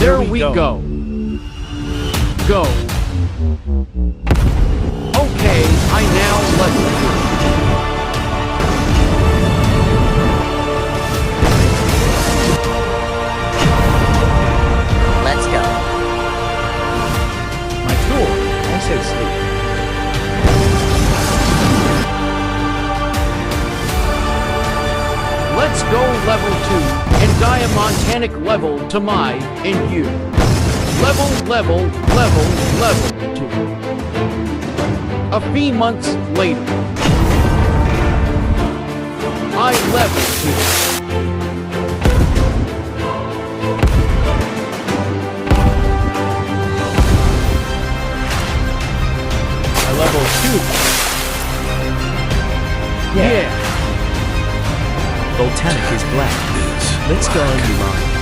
There we go. Go. Okay, I now level 2. Let's go. My tool. I said sleep. Let's go level 2 and diamontanic level to my and you. Level 2. A few months later, I level 2. I level 2. Yeah. Volcanic is black. Let's go, you mind.